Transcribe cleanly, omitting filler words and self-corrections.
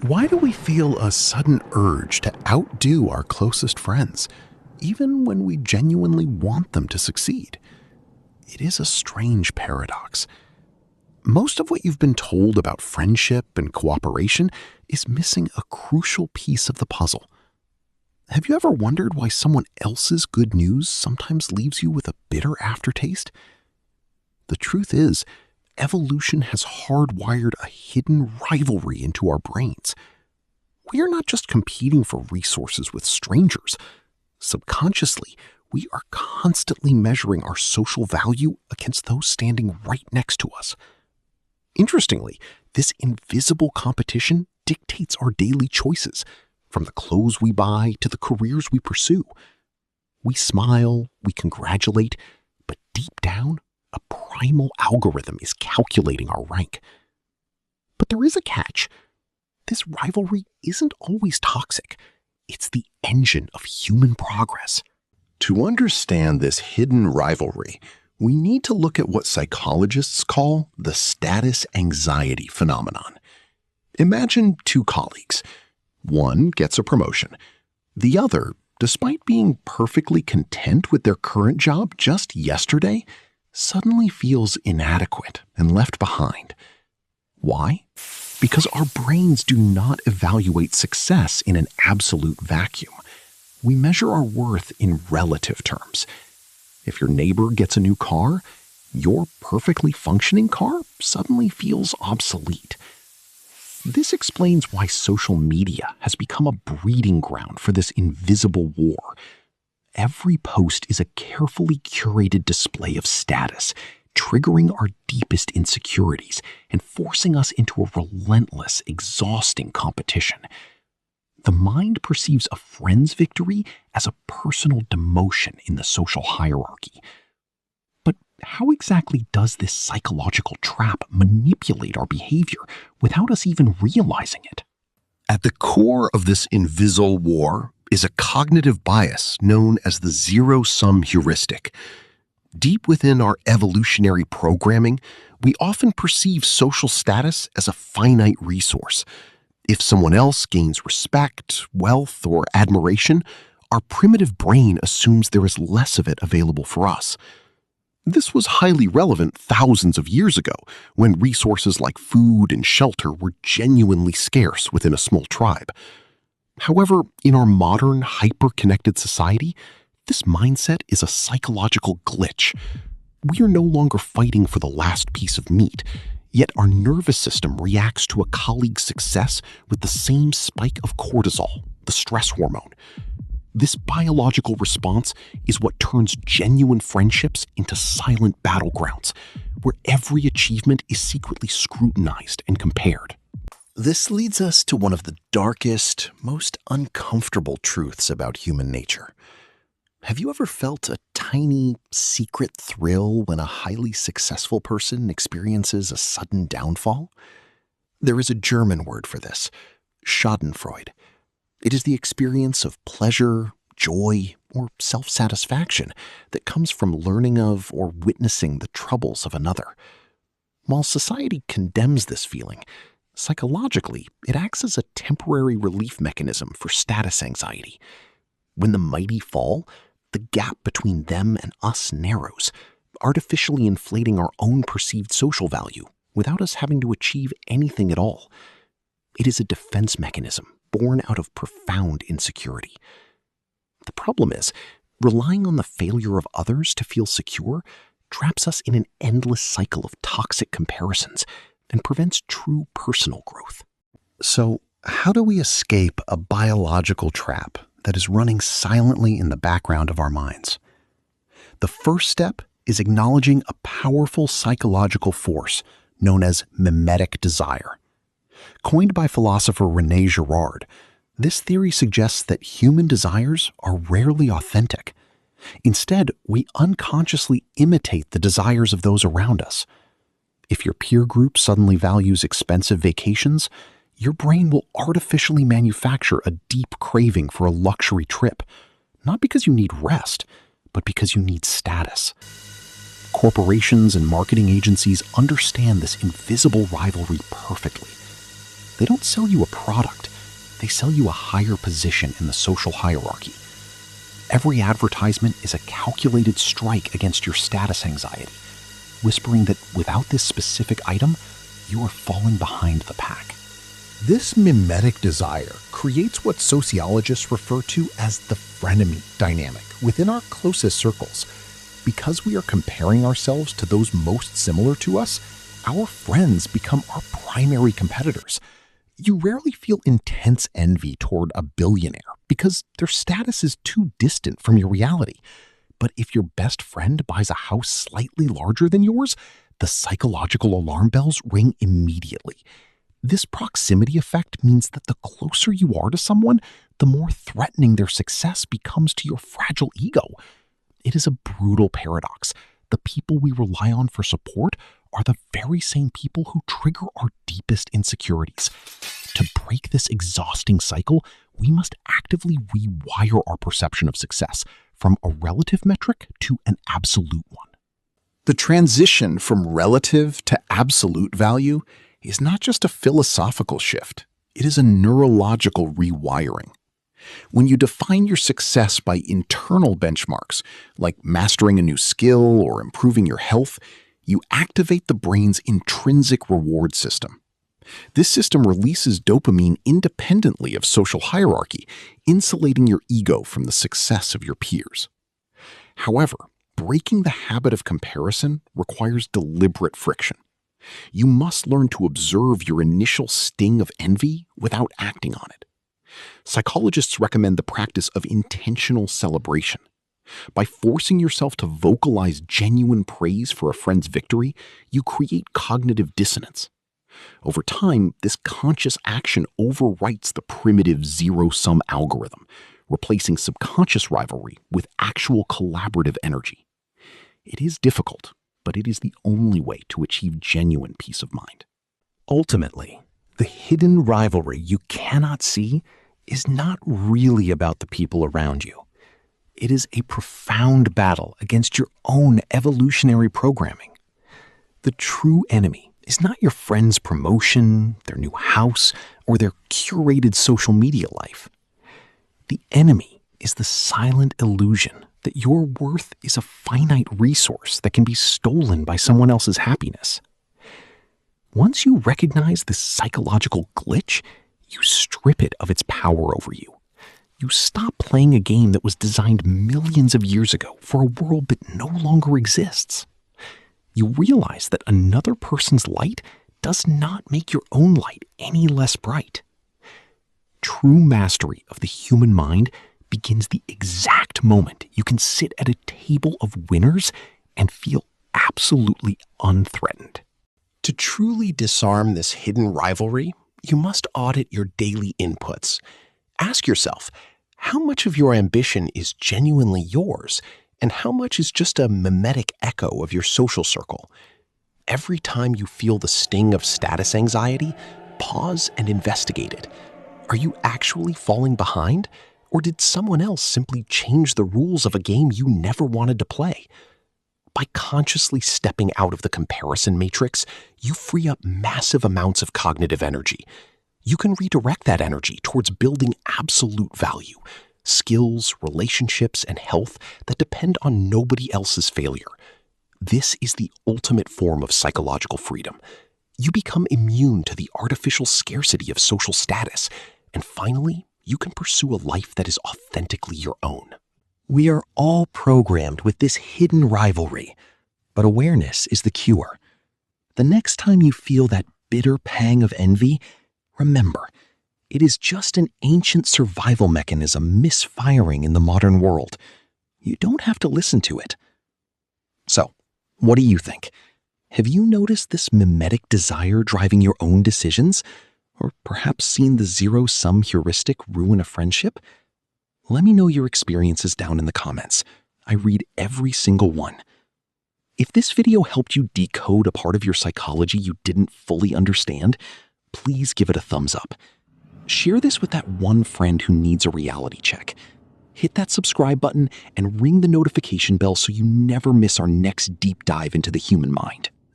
Why do we feel a sudden urge to outdo our closest friends, even when we genuinely want them to succeed? It is a strange paradox. Most of what you've been told about friendship and cooperation is missing a crucial piece of the puzzle. Have you ever wondered why someone else's good news sometimes leaves you with a bitter aftertaste? The truth is, evolution has hardwired a hidden rivalry into our brains. We are not just competing for resources with strangers. Subconsciously, we are constantly measuring our social value against those standing right next to us. Interestingly, this invisible competition dictates our daily choices, from the clothes we buy to the careers we pursue. We smile, we congratulate, but deep down, a primal algorithm is calculating our rank. But there is a catch. This rivalry isn't always toxic. It's the engine of human progress. To understand this hidden rivalry, we need to look at what psychologists call the status anxiety phenomenon. Imagine two colleagues. One gets a promotion. The other, despite being perfectly content with their current job just yesterday, suddenly feels inadequate and left behind. Why? Because our brains do not evaluate success in an absolute vacuum. We measure our worth in relative terms. If your neighbor gets a new car, your perfectly functioning car suddenly feels obsolete. This explains why social media has become a breeding ground for this invisible war. Every post is a carefully curated display of status, triggering our deepest insecurities and forcing us into a relentless, exhausting competition. The mind perceives a friend's victory as a personal demotion in the social hierarchy. But how exactly does this psychological trap manipulate our behavior without us even realizing it? At the core of this invisible war is a cognitive bias known as the zero-sum heuristic. Deep within our evolutionary programming, we often perceive social status as a finite resource. If someone else gains respect, wealth, or admiration, our primitive brain assumes there is less of it available for us. This was highly relevant thousands of years ago, when resources like food and shelter were genuinely scarce within a small tribe. However, in our modern, hyper-connected society, this mindset is a psychological glitch. We are no longer fighting for the last piece of meat, yet our nervous system reacts to a colleague's success with the same spike of cortisol, the stress hormone. This biological response is what turns genuine friendships into silent battlegrounds, where every achievement is secretly scrutinized and compared. This leads us to one of the darkest, most uncomfortable truths about human nature. Have you ever felt a tiny, secret thrill when a highly successful person experiences a sudden downfall? There is a German word for this, Schadenfreude. It is the experience of pleasure, joy, or self-satisfaction that comes from learning of or witnessing the troubles of another. While society condemns this feeling, psychologically, it acts as a temporary relief mechanism for status anxiety. When the mighty fall, the gap between them and us narrows, artificially inflating our own perceived social value without us having to achieve anything at all. It is a defense mechanism born out of profound insecurity. The problem is, relying on the failure of others to feel secure traps us in an endless cycle of toxic comparisons and prevents true personal growth. So, how do we escape a biological trap that is running silently in the background of our minds? The first step is acknowledging a powerful psychological force known as mimetic desire. Coined by philosopher René Girard, this theory suggests that human desires are rarely authentic. Instead, we unconsciously imitate the desires of those around us. If your peer group suddenly values expensive vacations, your brain will artificially manufacture a deep craving for a luxury trip, not because you need rest, but because you need status. Corporations and marketing agencies understand this invisible rivalry perfectly. They don't sell you a product. They sell you a higher position in the social hierarchy. Every advertisement is a calculated strike against your status anxiety, whispering that without this specific item, you are falling behind the pack. This mimetic desire creates what sociologists refer to as the Frenemy Dynamic within our closest circles. Because we are comparing ourselves to those most similar to us, our friends become our primary competitors. You rarely feel intense envy toward a billionaire because their status is too distant from your reality. But if your best friend buys a house slightly larger than yours, the psychological alarm bells ring immediately. This proximity effect means that the closer you are to someone, the more threatening their success becomes to your fragile ego. It is a brutal paradox. The people we rely on for support are the very same people who trigger our deepest insecurities. To break this exhausting cycle, we must actively rewire our perception of success from a relative metric to an absolute one. The transition from relative to absolute value is not just a philosophical shift. It is a neurological rewiring. When you define your success by internal benchmarks, like mastering a new skill or improving your health, you activate the brain's intrinsic reward system. This system releases dopamine independently of social hierarchy, insulating your ego from the success of your peers. However, breaking the habit of comparison requires deliberate friction. You must learn to observe your initial sting of envy without acting on it. Psychologists recommend the practice of intentional celebration. By forcing yourself to vocalize genuine praise for a friend's victory, you create cognitive dissonance. Over time, this conscious action overwrites the primitive zero-sum algorithm, replacing subconscious rivalry with actual collaborative energy. It is difficult, but it is the only way to achieve genuine peace of mind. Ultimately, the hidden rivalry you cannot see is not really about the people around you. It is a profound battle against your own evolutionary programming. The true enemy is not your friend's promotion, their new house, or their curated social media life. The enemy is the silent illusion that your worth is a finite resource that can be stolen by someone else's happiness. Once you recognize this psychological glitch, you strip it of its power over you. You stop playing a game that was designed millions of years ago for a world that no longer exists. You realize that another person's light does not make your own light any less bright. True mastery of the human mind begins the exact moment you can sit at a table of winners and feel absolutely unthreatened. To truly disarm this hidden rivalry, you must audit your daily inputs. Ask yourself, how much of your ambition is genuinely yours, and how much is just a mimetic echo of your social circle? Every time you feel the sting of status anxiety, pause and investigate it. Are you actually falling behind, or did someone else simply change the rules of a game you never wanted to play? By consciously stepping out of the comparison matrix, you free up massive amounts of cognitive energy. You can redirect that energy towards building absolute value, skills, relationships, and health that depend on nobody else's failure. This is the ultimate form of psychological freedom. You become immune to the artificial scarcity of social status, and finally, you can pursue a life that is authentically your own. We are all programmed with this hidden rivalry, but awareness is the cure. The next time you feel that bitter pang of envy, remember, it is just an ancient survival mechanism misfiring in the modern world. You don't have to listen to it. So, what do you think? Have you noticed this mimetic desire driving your own decisions? Or perhaps seen the zero-sum heuristic ruin a friendship? Let me know your experiences down in the comments. I read every single one. If this video helped you decode a part of your psychology you didn't fully understand, please give it a thumbs up. Share this with that one friend who needs a reality check. Hit that subscribe button and ring the notification bell so you never miss our next deep dive into the human mind.